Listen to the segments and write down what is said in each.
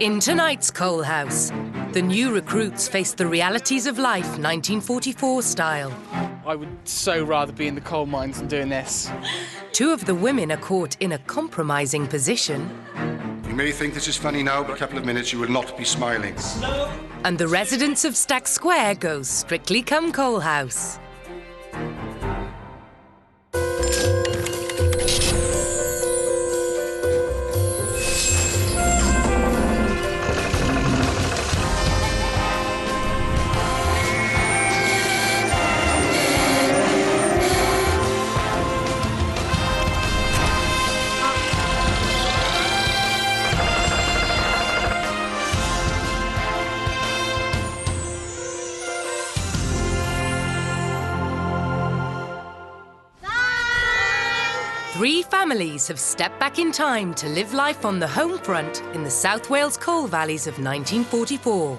In tonight's Coal House, the new recruits face the realities of life 1944 style. I would so rather be in the coal mines than doing this. Two of the women are caught in a compromising position. You may think this is funny now, but in a couple of minutes you will not be smiling. And the residents of Stack Square go Strictly Come Coal House. Three families have stepped back in time to live life on the home front in the South Wales coal valleys of 1944.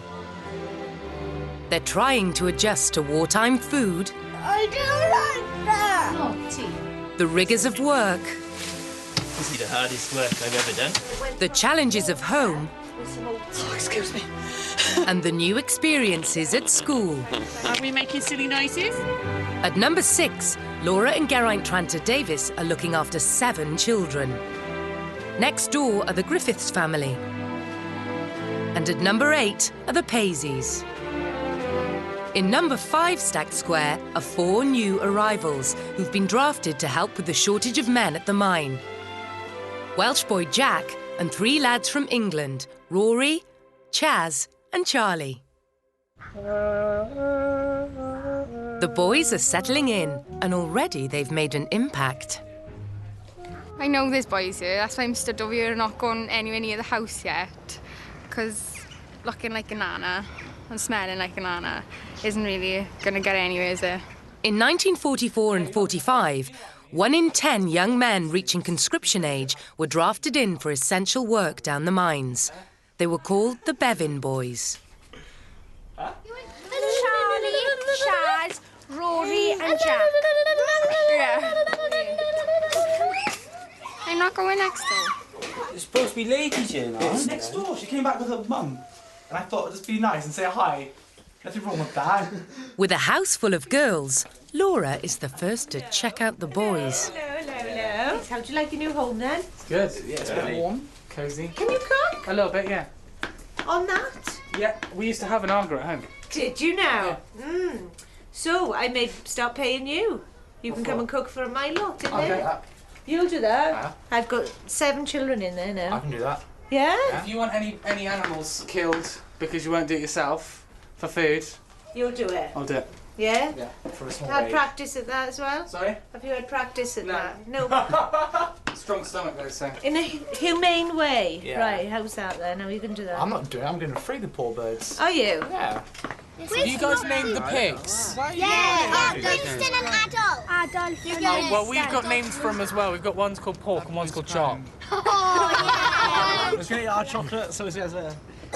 They're trying to adjust to wartime food, I don't like that. Naughty. the rigours of work, This is the hardest work I've ever done. the challenges of home, Oh, excuse me. and the new experiences at school. Are we making silly noises? At number 6, Laura and Geraint Tranter-Davies are looking after 7 children. Next door are the Griffiths family. And at number 8 are the Paiseys. In number 5 Stack Square are 4 new arrivals who've been drafted to help with the shortage of men at the mine. Welsh boy Jack and 3 lads from England, Rory, Chaz and Charlie. The boys are settling in, and already they've made an impact. I know there's boys here, that's why I'm stood over here and not going anywhere near the house yet. Because looking like a nana and smelling like a nana isn't really going to get anywhere, is it? In 1944 and 45, 1 in 10 young men reaching conscription age were drafted in for essential work down the mines. They were called the Bevin Boys. Charlie, Chaz, Rory and Jack. Yeah. I'm not going next door. It's supposed to be ladies here now. It's next door. She came back with her mum. And I thought it'd just be nice and say hi. Nothing wrong with that. With a house full of girls, Laura is the first to check out the boys. Hello. How do you like your new home then? It's good. Yeah, it's a bit warm, cosy. Can you cook? A little bit, yeah. On that? Yeah, we used to have an Arga at home. Did you now? So I may start paying you. You can come and cook for my lot in I'll there. get that. You'll do that. Yeah. I've got 7 children in there I now. can do that. Yeah? If you want any animals killed because you won't do it yourself for food, You'll do it. I'll do it. Yeah? Yeah, for a small Had wage. practice at that as well? Sorry? Have you had practice at No. that? No. Strong stomach though, so. In a humane way. Yeah. Right, how's that then? How are you going to do that? I'm not doing it. I'm going to free the poor birds. Are you? Yeah. Have you guys named the pigs? Yeah, Winston and Adolf. Adolf. You're Oh, well, we've got names for them as well. We've got one's called Pork and one's called Chop. Oh, I was going to eat our chocolate, so it's there.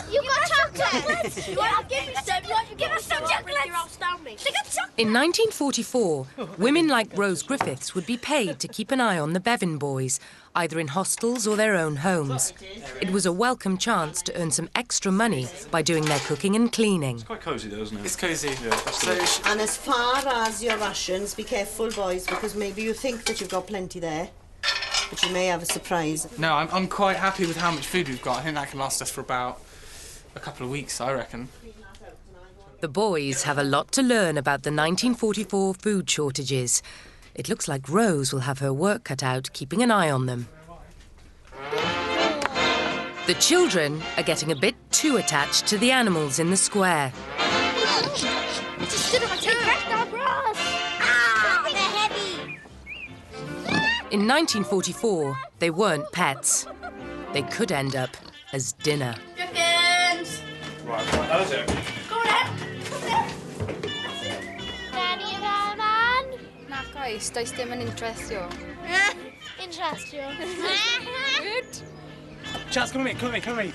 You got chocolates. Yeah, give me some. Give us some chocolates. They got chocolate. In 1944, women like Rose Griffiths would be paid to keep an eye on the Bevin Boys, either in hostels or their own homes. It was a welcome chance to earn some extra money by doing their cooking and cleaning. Quite cosy though, isn't it? It's cosy. Yeah, that's And as far as your rations, be careful, boys, because maybe you think that you've got plenty there, but you may have a surprise. No, I'm quite happy with how much food we've got. I think that can last us for about a couple of weeks, I reckon. The boys have a lot to learn about the 1944 food shortages. It looks like Rose will have her work cut out keeping an eye on them. The children are getting a bit too attached to the animals in the square. Just stood on my toe. Ah, they're heavy. In 1944, they weren't pets. They could end up as dinner. Chickens. Right, that was it. Go on. Ready, man? Na guys, does dim yn interestio. Interest you. Good. Chats, come with me, come with me.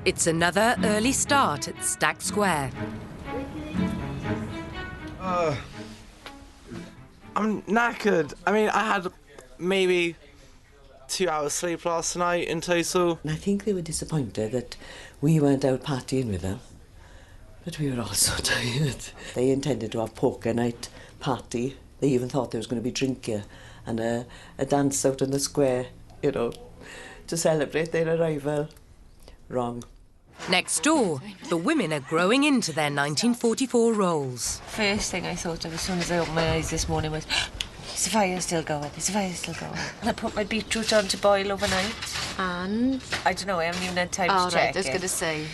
It's another early start at Stack Square. I'm knackered. I mean, I had maybe 2 hours sleep last night in total. I think they were disappointed that we weren't out partying with them. But we were all so tired. They intended to have poker night party. They even thought there was going to be drink here and a dance out in the square, you know, to celebrate their arrival. Wrong. Next door, the women are growing into their 1944 roles. First thing I thought of as soon as I opened my eyes this morning was, is the fire still going? Is the fire still going? And I put my beetroot on to boil overnight. And? I don't know, I haven't even had time to check I was going to say.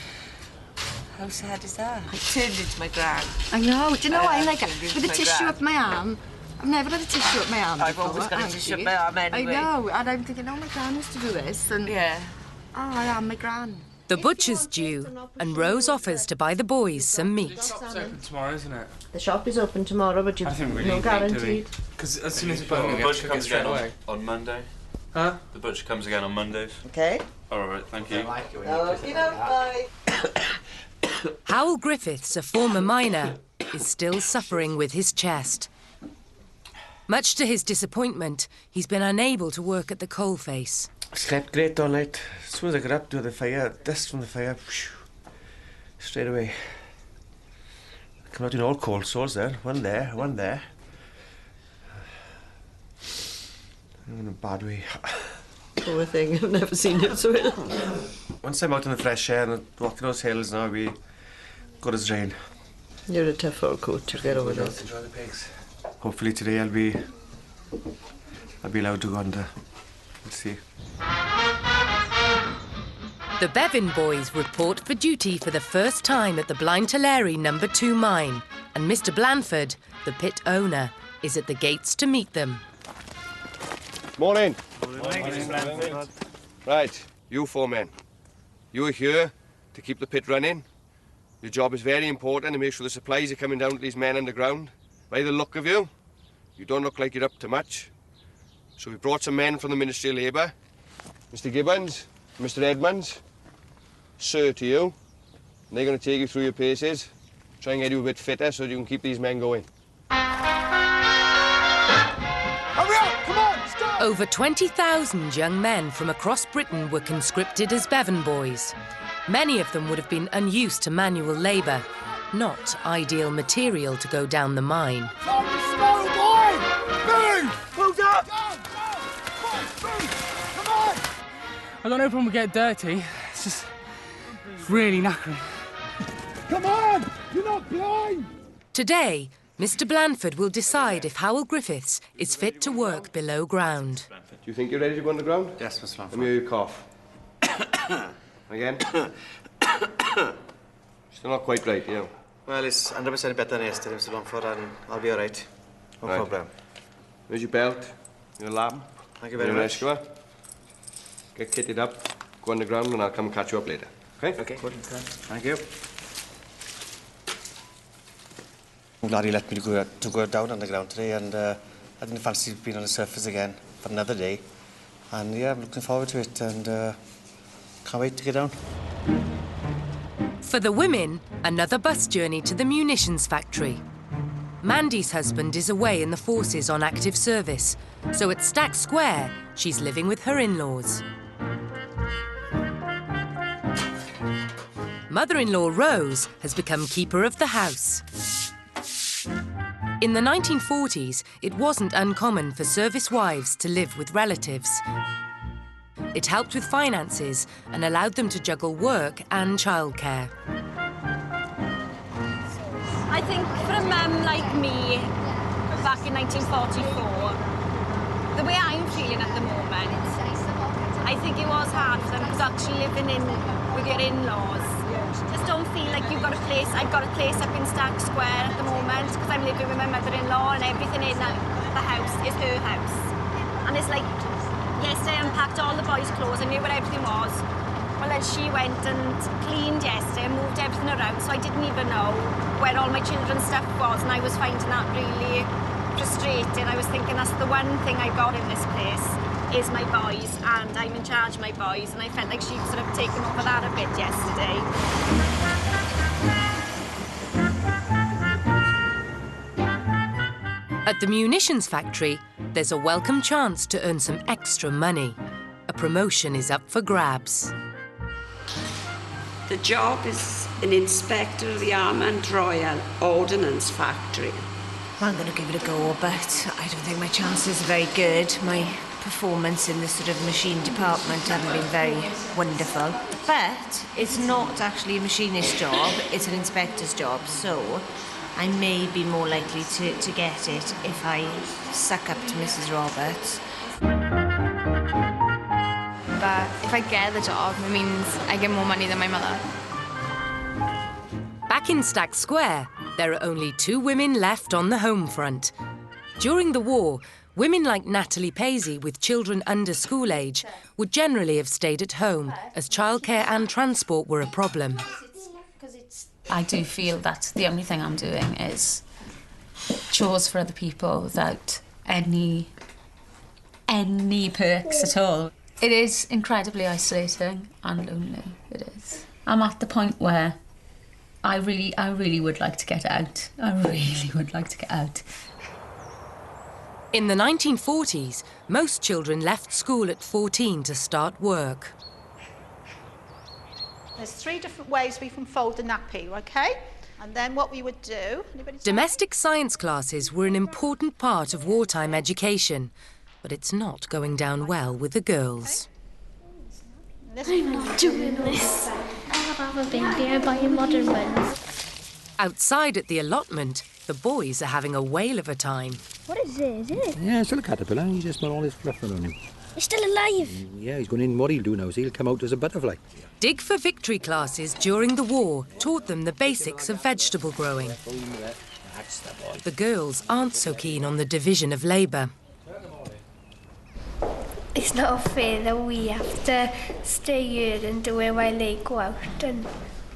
How sad is that? I turned into my gran. I know, do you know why I like it? With a tissue up my arm. I've never had a tissue up my arm I've before, always got a actually. tissue up my arm anyway. I know, and I'm thinking, oh, my gran used to do this, and... Yeah. Oh, I am my gran. The butcher's due, and Rose offers to buy the boys some meat. It's open tomorrow, isn't it? The shop is open tomorrow, but you've no guaranteed. Because as soon as you butcher, The butcher comes again on Monday. Huh? The butcher comes again on Mondays. Okay. All right, thank you. Bye. Howell Griffiths, a former miner, is still suffering with his chest. Much to his disappointment, he's been unable to work at the coalface. I slept great all night. As soon as I got up to the fire, dust from the fire, straight away. I come out in all cold sores there. One there, one there. In a bad way. Poor thing, I've never seen you so ill. Once I'm out in the fresh air and walking those hills now, I'll be good as rain. You're a tough old coat, you'll get over this. Enjoy the pigs. Hopefully today I'll be allowed to go under. Let's see. The Bevan boys report for duty for the first time at the Blind Tulare No. 2 mine, and Mr. Blanford, the pit owner, is at the gates to meet them. Morning. Morning. Right, you four men. You're here to keep the pit running. Your job is very important to make sure the supplies are coming down to these men underground. By the look of you, you don't look like you're up to much. So we brought some men from the Ministry of Labour. Mr. Gibbons, Mr. Edmonds, sir to you. And they're going to take you through your paces, try and get you a bit fitter so that you can keep these men going. Hurry up! Come on! Stop! Over 20,000 young men from across Britain were conscripted as Bevan boys. Many of them would have been unused to manual labour, not ideal material to go down the mine. Slow, boy! Move! Move up! Come on! I got no problem with getting dirty. It's just really knackering. Come on! You're not blind! Today, Mr. Blanford will decide if Howell Griffiths is fit to work below ground. Do you think you're ready to go underground? Yes, Mr. Let me hear you cough. Again? Still not quite right, you know. Well, it's 100% better than yesterday, Mr. Blanford, and I'll be all right. No problem. Here's your belt, your lamp. Thank you very much. Get kitted up, go underground, and I'll come and catch you up later. Okay? Okay, good. Thank you. I'm glad he let me go down underground today, and I didn't fancy being on the surface again for another day. And yeah, I'm looking forward to it, and can't wait to get down. For the women, another bus journey to the munitions factory. Mandy's husband is away in the forces on active service, so at Stack Square, she's living with her in-laws. Mother-in-law Rose has become keeper of the house. In the 1940s, it wasn't uncommon for service wives to live with relatives. It helped with finances and allowed them to juggle work and childcare. I think for a mum like me, back in 1944, the way I'm feeling at the moment, I think it was hard for them because actually living in with your in-laws, just don't feel like you've got a place. I've got a place up in Stack Square at the moment because I'm living with my mother-in-law and everything in the house is her house. And it's like, yesterday I unpacked all the boys' clothes, I knew where everything was. Well, then she went and cleaned yesterday and moved everything around, so I didn't even know where all my children's stuff was, and I was finding that really frustrating. I was thinking that's the one thing I got in this place. is my boys, and I'm in charge of my boys, and I felt like she'd sort of taken over that a bit yesterday. At the munitions factory, there's a welcome chance to earn some extra money. A promotion is up for grabs. The job is an inspector of the Armand Royal Ordnance Factory. I'm going to give it a go, but I don't think my chances are very good. My performance in the sort of machine department haven't been very wonderful. But it's not actually a machinist job, it's an inspector's job, so I may be more likely to get it if I suck up to Mrs. Roberts. But if I get the job, it means I get more money than my mother. Back in Stack Square, there are only 2 women left on the home front. During the war, women like Natalie Paisley with children under school age would generally have stayed at home, as childcare and transport were a problem. I do feel that the only thing I'm doing is chores for other people without any perks at all. It is incredibly isolating and lonely, it is. I'm at the point where I really would like to get out. I really would like to get out. In the 1940s, most children left school at 14 to start work. There's 3 different ways we can fold a nappy, OK? And then what we would do... Domestic science classes were an important part of wartime education, but it's not going down well with the girls. I'm not doing this. I'll have a baby, I buy a modern one. Outside at the allotment, the boys are having a whale of a time. What is it? Is it? Yeah, it's still a caterpillar. He's just got all his fluff around him. It's still alive? Yeah, he's going in. What he'll do now is he'll come out as a butterfly. Dig for Victory classes during the war taught them the basics of vegetable growing. The girls aren't so keen on the division of labour. It's not fair that we have to stay here and do it while they go out and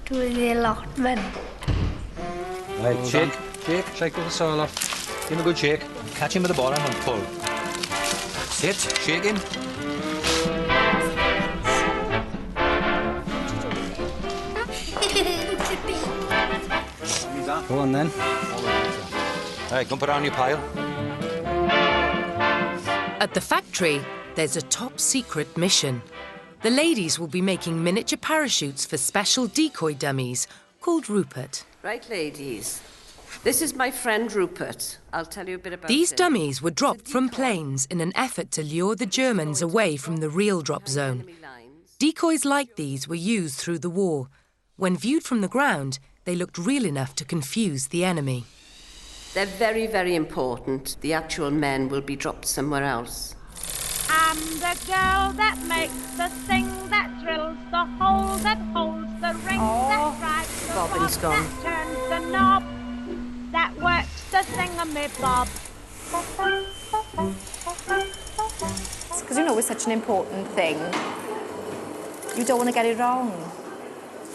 do the allotment. Right, shake the soil off. Give him a good shake. Catch him with the bottom and pull. That's it, shake him. Go on then. Right, go put it on your pile. At the factory, there's a top-secret mission. The ladies will be making miniature parachutes for special decoy dummies called Rupert. Right, ladies. This is my friend Rupert. I'll tell you a bit about These him. dummies were dropped from planes in an effort to lure the Germans away from the real drop zone. Decoys like these were used through the war. When viewed from the ground, they looked real enough to confuse the enemy. They're very, very important. The actual men will be dropped somewhere else. I'm the girl that makes the thing that thrills, the hole that holds the ring that drives the Bobbin's bob gone. that turns the knob, that works the thingamabob. Because, you know, it's such an important thing. You don't want to get it wrong.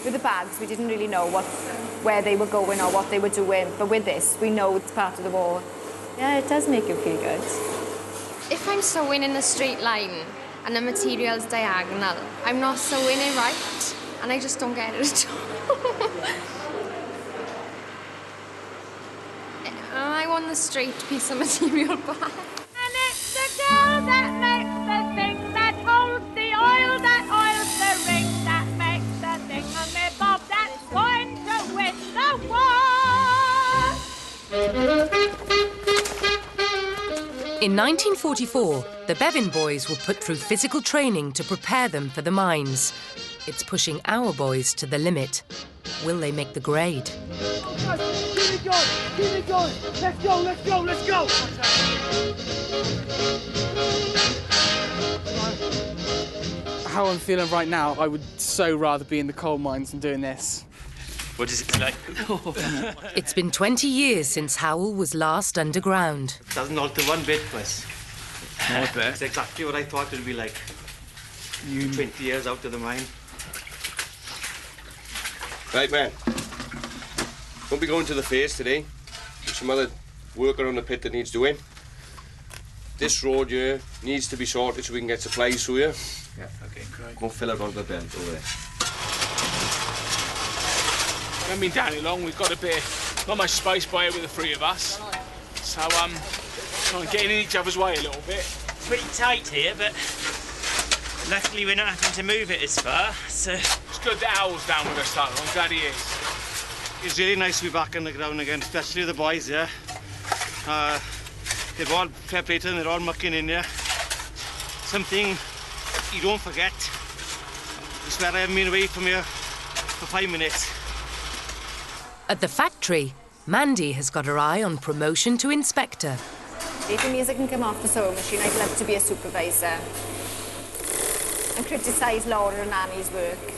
With the bags, we didn't really know where they were going or what they were doing. But with this, we know it's part of the war. Yeah, it does make you feel good. If I'm sewing in a straight line and the material's diagonal, I'm not sewing it right, and I just don't get it at all. I want the straight piece of material back. And it's the girl that makes the thing that holds the oil that oils the ring that makes the thingamabob that's going to win the war. In 1944, the Bevan boys were put through physical training to prepare them for the mines. It's pushing our boys to the limit. Will they make the grade? Keep it going! Keep it going! Let's go! Let's go! Let's go! How I'm feeling right now, I would so rather be in the coal mines than doing this. What is it like? It's been 20 years since Howell was last underground. Doesn't alter one bit, Chris. It's exactly what I thought it would be like. 20 years out of the mine. Right, man. Won't be going to the face today. There's some other work around the pit that needs doing. This road here needs to be sorted so we can get supplies through here. Yeah, okay, great. Go fill out onto the belt over there. We haven't been down it long. We've got a bit, not much space by here with the three of us. So, trying to get in each other's way a little bit. Pretty tight here, but luckily we're not having to move it as far, so... It's good that Owl's down with us, though. I'm glad he is. It's really nice to be back on the ground again, especially the boys, yeah. They're all fair play to them, they're all mucking in here. Something you don't forget. I swear I haven't been away from here for 5 minutes. At the factory, Mandy has got her eye on promotion to inspector. If it means I can come off the sewing machine, I'd love to be a supervisor and criticise Laura and Annie's work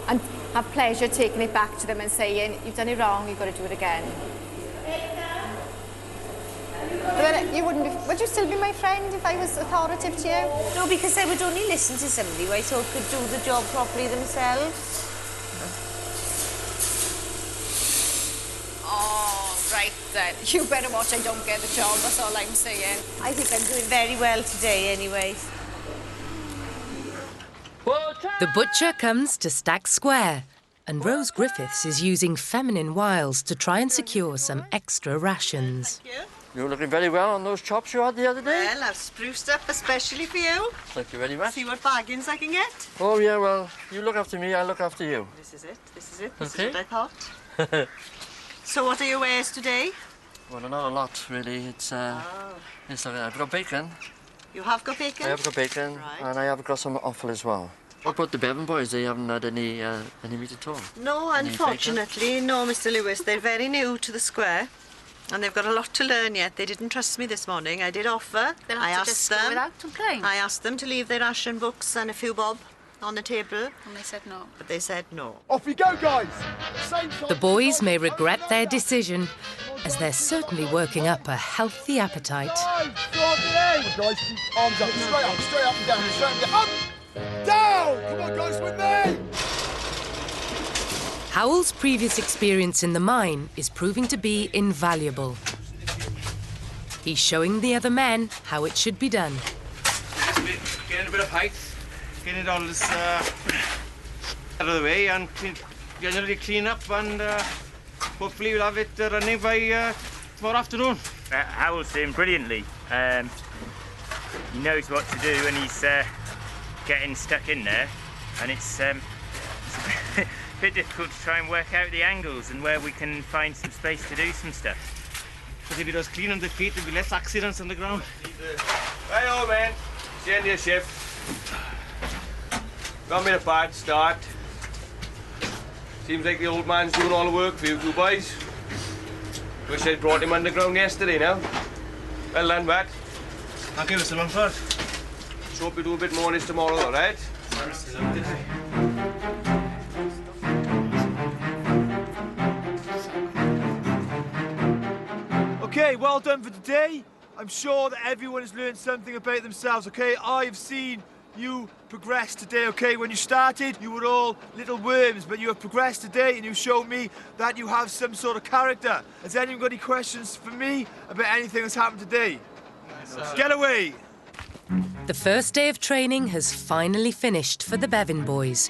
and have pleasure taking it back to them and saying, you've done it wrong, you've got to do it again. But you would you still be my friend if I was authoritative to you? No, because they would only listen to somebody who I thought could do the job properly themselves. Oh, right then. You better watch I don't get the job, that's all I'm saying. I think I'm doing very well today anyway. The butcher comes to Stack Square, and Rose Griffiths is using feminine wiles to try and secure some extra rations. You're looking very well on those chops you had the other day. Well, I've spruced up especially for you. Thank you very much. See what bargains I can get. Oh, yeah, well, you look after me, I look after you. This is it, this is it, this Okay. is what I thought. So what are your wares today? Well, not a lot, really. It's I've got bacon. You have got bacon? I have got bacon, and I have got some offal as well. What about the Bevan boys? They haven't had any meat at all? No, Any unfortunately, no, Mr. Lewis. They're very new to the square. And they've got a lot to learn yet. They didn't trust me this morning. I did offer. They'll have to just go without complaint. I asked them to leave their ration books and a few bob on the table. And they said no. But they said no. Off we go, guys! The boys may regret their decision, as they're certainly working up a healthy appetite. Guys, arms up, straight up and down, straight up, down! Come on, guys, with me! Howell's previous experience in the mine is proving to be invaluable. He's showing the other men how it should be done. Getting a bit of height, getting it all this out of the way and generally clean up and hopefully we'll have it running by tomorrow afternoon. Howell's doing brilliantly. He knows what to do and he's getting stuck in there, and it's a bit difficult to try and work out the angles and where we can find some space to do some stuff. But if it was clean on the feet, there'd be less accidents on the ground. Hey, old man. It's the end of your shift. Got me a bad start. Seems like the old man's doing all the work for you two boys. Wish I'd brought him underground yesterday now. Well done, Matt. Thank you, Mr. Mumford. Let's hope you do a bit more of this tomorrow, all right? Okay, well done for today. I'm sure that everyone has learned something about themselves, okay? I've seen you progress today, okay? When you started, you were all little worms, but you have progressed today and you showed me that you have some sort of character. Has anyone got any questions for me about anything that's happened today? Get away! The first day of training has finally finished for the Bevan boys,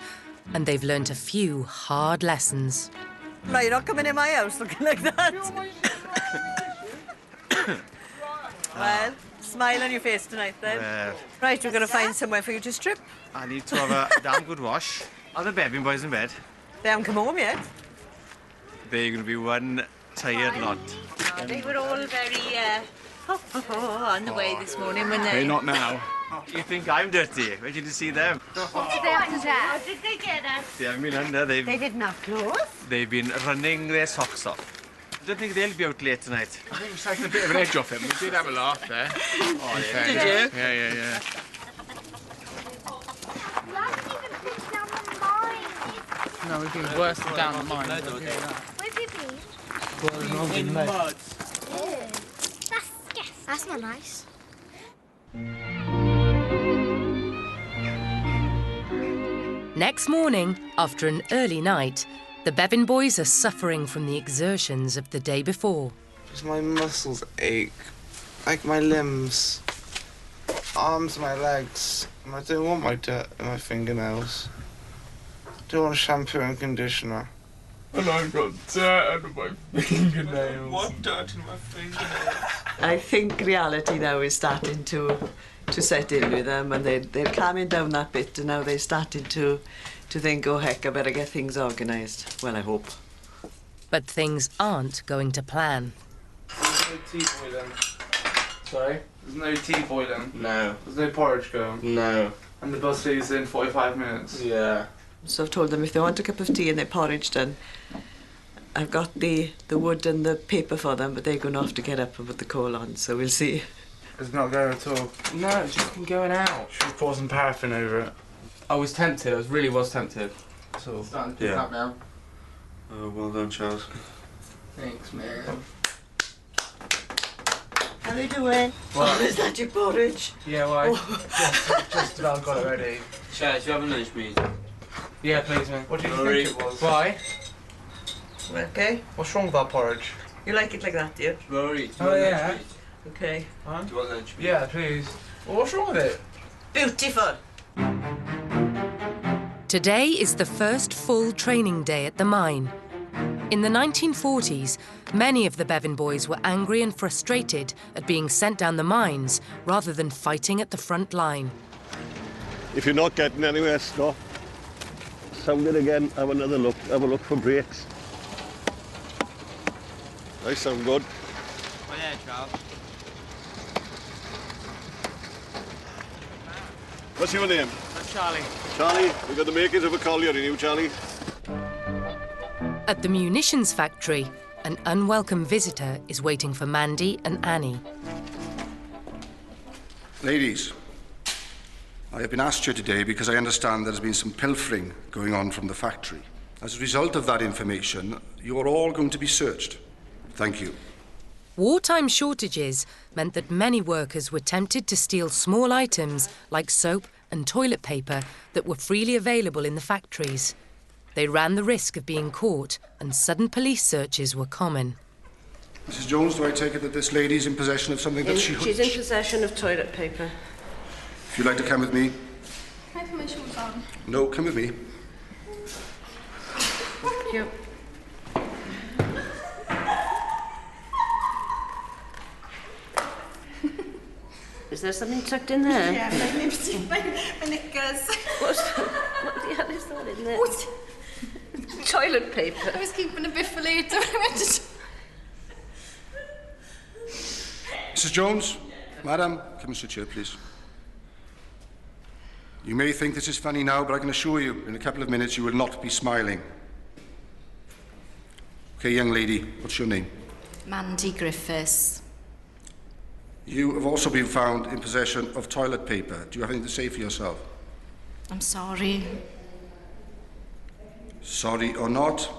and they've learnt a few hard lessons. No, you're not coming in my house looking like that. Well, smile on your face tonight then. Right, we're going to find somewhere for you to strip. I need to have a damn good wash. Are the Bevan boys in bed? They haven't come home yet. They're going to be one tired lot. They were all very on the way this morning when they... They're not now. You think I'm dirty? Where did you see them? What did they have to do? How did they get us? They haven't been under. They didn't have clothes. They've been running their socks off. I don't think they'll be out late tonight. I think we've taken a bit of an edge off him. We did have a laugh there. Oh, yeah. Did you? Yeah. No, we've been worse than down the mine. Where have you been? In the mud. That's not nice. Next morning, after an early night, the Bevan boys are suffering from the exertions of the day before. Just my muscles ache like my limbs, arms, my legs. And I don't want my dirt in my fingernails. I don't want shampoo and conditioner. And I've got dirt under my fingernails. What dirt in my fingernails? I think reality now is starting to set in with them, and they're calming down that bit, and now they're starting to think, oh heck, I better get things organised. Well, I hope. But things aren't going to plan. There's no tea boiling. Sorry? There's no tea boiling? No. There's no porridge going? No. And the bus leaves in 45 minutes? Yeah. So I've told them if they want a cup of tea and their porridge done, I've got the wood and the paper for them, but they're going to have to get up and put the coal on, so we'll see. It's not going at all? No, it's just been going out. Should we pour some paraffin over it? I was tempted, I really was tempted. So, starting to pick up now. Oh, well done, Charles. Thanks, man. How are you doing? What? Oh, is that your porridge? Yeah, why? Just about got it ready. Charles, you have a lunch, please? Yeah, please, man. What do you Rory. think it was? Why? Okay. What's wrong with our porridge? You like it like that, do you? Rory, do you Oh, want yeah. lunch, please? Okay. Huh? Do you want lunch, please? Yeah, please. Well, what's wrong with it? Beautiful. Today is the first full training day at the mine. In the 1940s, many of the Bevan boys were angry and frustrated at being sent down the mines rather than fighting at the front line. If you're not getting anywhere, stop. Sound it again, have another look. Have a look for brakes. They sound good. Oh, yeah, Charles. What's your name? Charlie. Charlie, we've got the makings of a collier in you, Charlie. At the munitions factory, an unwelcome visitor is waiting for Mandy and Annie. Ladies, I have been asked here today because I understand there's been some pilfering going on from the factory. As a result of that information, you are all going to be searched. Thank you. Wartime shortages meant that many workers were tempted to steal small items like soap and toilet paper that were freely available in the factories. They ran the risk of being caught, and sudden police searches were common. Mrs. Jones, do I take it that this lady is in possession of something that she... She's in possession of toilet paper. If you'd like to come with me... Can I put my shoes on? No, come with me. Thank you. Is there something tucked in there? Yeah, my lipstick, my knickers. What the hell is that in there? What? Toilet paper. I was keeping a bit for later. I went to... Mrs. Jones, madam, come and sit here, please. You may think this is funny now, but I can assure you, in a couple of minutes, you will not be smiling. Okay, young lady, what's your name? Mandy Griffiths. You have also been found in possession of toilet paper. Do you have anything to say for yourself? I'm sorry. Sorry or not,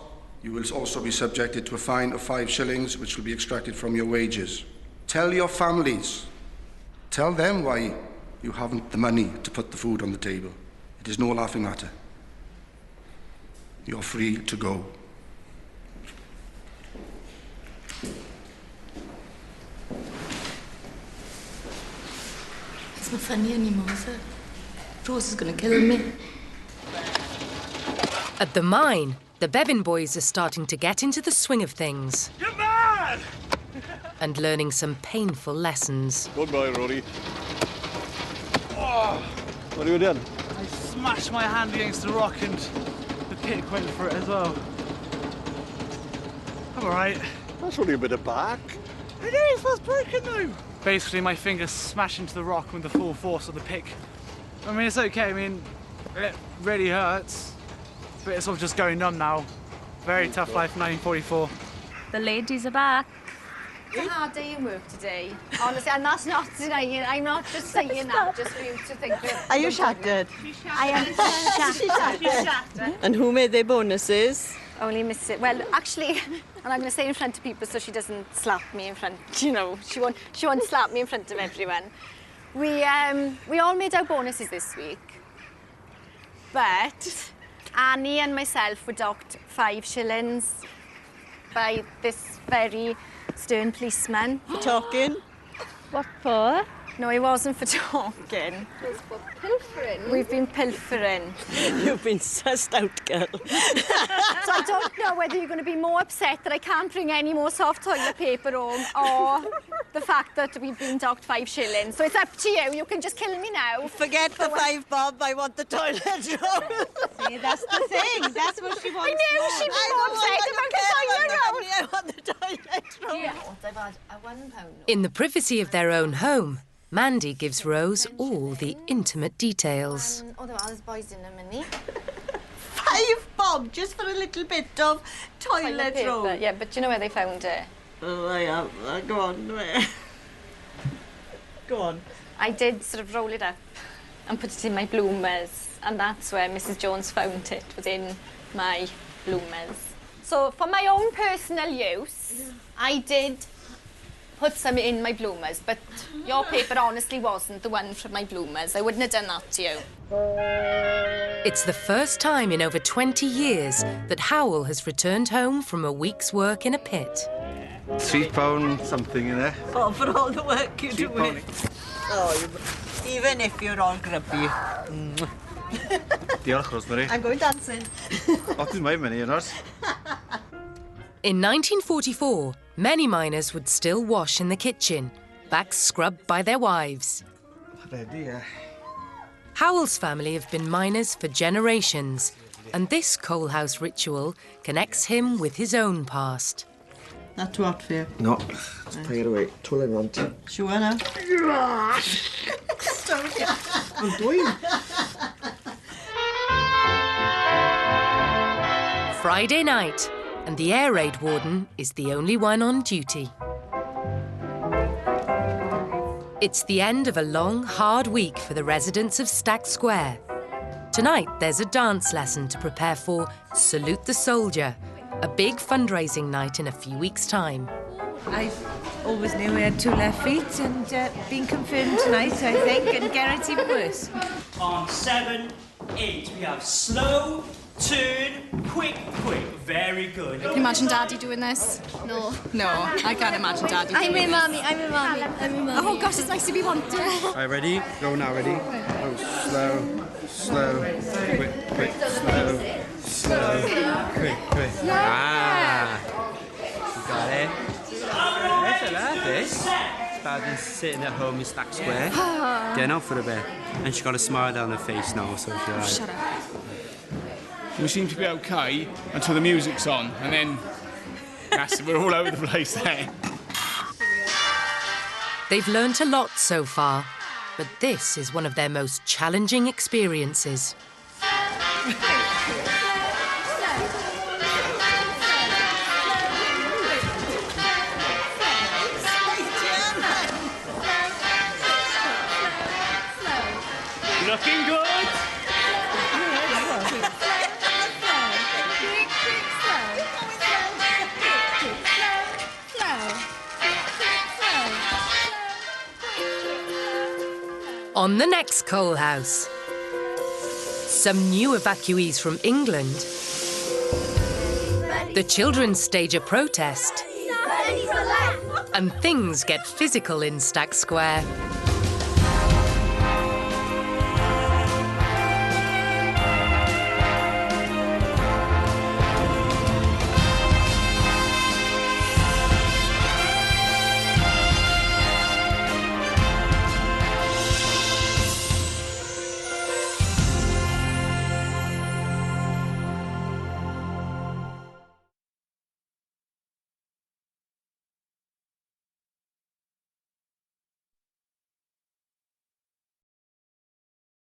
you will also be subjected to a fine of 5 shillings, which will be extracted from your wages. Tell your families. Tell them why you haven't the money to put the food on the table. It is no laughing matter. You're free to go. It's not funny anymore, is it? Rose is going to kill me. At the mine, the Bevan boys are starting to get into the swing of things. You're mad! And learning some painful lessons. Goodbye, Rory. Oh, What have you done? I smashed my hand against the rock and the pit went for it as well. I'm alright. That's only a bit of bark. It is, that's broken though. Basically, my finger smashed into the rock with the full force of the pick. I mean, it's okay. I mean, it really hurts, but it's all just going numb now. Very tough life, 1944. The ladies are back. It's a hard day in work today, honestly, and that's not denying it. I'm not just saying that just for you to think that. Are you shattered? I am shattered. And who made their bonuses? Only Miss it. Well, actually, and I'm going to say in front of people so she doesn't slap me in front. You know, she won't slap me in front of everyone. We all made our bonuses this week, but Annie and myself were docked 5 shillings by this very stern policeman. For talking? What for? No, it wasn't for talking. It's for pilfering. We've been pilfering. You've been sussed out, girl. So I don't know whether you're going to be more upset that I can't bring any more soft toilet paper home or the fact that we've been docked 5 shillings. So it's up to you. You can just kill me now. Forget the 5 bob. I want the toilet roll. See, that's the thing. That's what she wants. I knew she'd be more upset about the toilet roll. I want the toilet roll. I've had a £1. In the privacy of their own home, Mandy gives Rose all the intimate details. Otherwise, boys in a minute. 5 bob just for a little bit of toilet roll. Yeah, but do you know where they found it? Oh, I have. Go on. Where? Go on. I did sort of roll it up and put it in my bloomers, and that's where Mrs. Jones found it, was in my bloomers. So for my own personal use, I did put some in my bloomers, but your paper honestly wasn't the one from my bloomers. I wouldn't have done that to you. It's the first time in over 20 years that Howell has returned home from a week's work in a pit. £3 something in there. Oh, for all the work you do. Oh, even if you're all grumpy. Diolch, Rosemary. I'm going dancing. Oh, this is my money, you know. In 1944, many miners would still wash in the kitchen, backs scrubbed by their wives. Ready, yeah. Howell's family have been miners for generations, and this coal house ritual connects him with his own past. Not too hot for you. No, let's pay it away. That's all I want. Sure now. I'm doing. Friday night, and the air raid warden is the only one on duty. It's the end of a long, hard week for the residents of Stack Square. Tonight, there's a dance lesson to prepare for Salute the Soldier, a big fundraising night in a few weeks' time. I always knew we had 2 left feet, and been confirmed tonight, I think, and guaranteed worse. On 7, 8, we have slow, turn, quick, quick. Very good. Can you imagine Daddy doing this? No. No, I can't imagine Daddy I'm doing with Mummy. I'm with Mummy. I'm with Mummy. Oh gosh, it's nice to be wanted. All right, ready? Go now, ready? Oh, slow, slow, quick, quick, slow, slow, quick, quick. Ah, you got it. Yes, I like this. It's better than sitting at home in Stack Square, getting out for a bit. And she's got a smile down her face now, so she's alright. Shut up. We seem to be okay until the music's on, and then we're all over the place then. They've learnt a lot so far, but this is one of their most challenging experiences. Looking good. On the next coal house, some new evacuees from England. The children stage a protest. And things get physical in Stack Square.